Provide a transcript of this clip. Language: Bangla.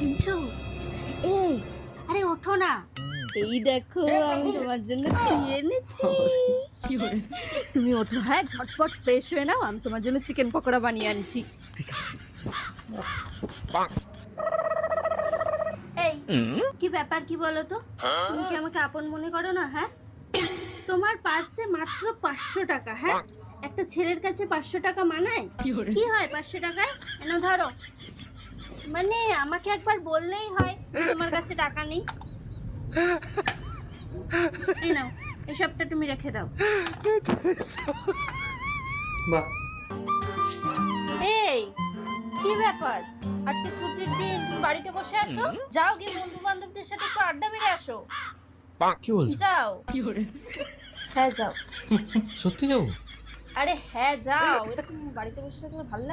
শুনছো? এই, আরে ওঠো না। এই দেখো আমি তোমার জন্য কি এনেছি। তুমি ওঠো, হ্যাঁ ঝটপট ফ্রেশ হয়ে নাও, আমি তোমার জন্য চিকেন পকোড়া বানিয়ে আনছি। এই কি ব্যাপার কি বলো তো? তুমি কি আমাকে আপন মনে করো না? হ্যাঁ, তোমার পার্সে মাত্র 500 টাকা। হ্যাঁ, একটা ছেলের কাছে 500 টাকা মানায়? কি হয় 500 টাকায়? এনো ধরো। মানে আমাকে একবার বললেই হয় তোমার কাছে টাকা নেই। এই নাও, এসবটা তুমি রেখে দাও। বাহ, এই কি ব্যাপার, আজকে ছুটির দিন তুমি বাড়িতে বসে আছো? যাও গিয়ে বন্ধু বান্ধবদের সাথে একটু আড্ডা মেরে আসো। কি বলছো? যাও। হ্যাঁ যাও। সত্যি যাবো? আরে হ্যাঁ যাও, এরকম বাড়িতে বসে থাকলে ভালো লাগে?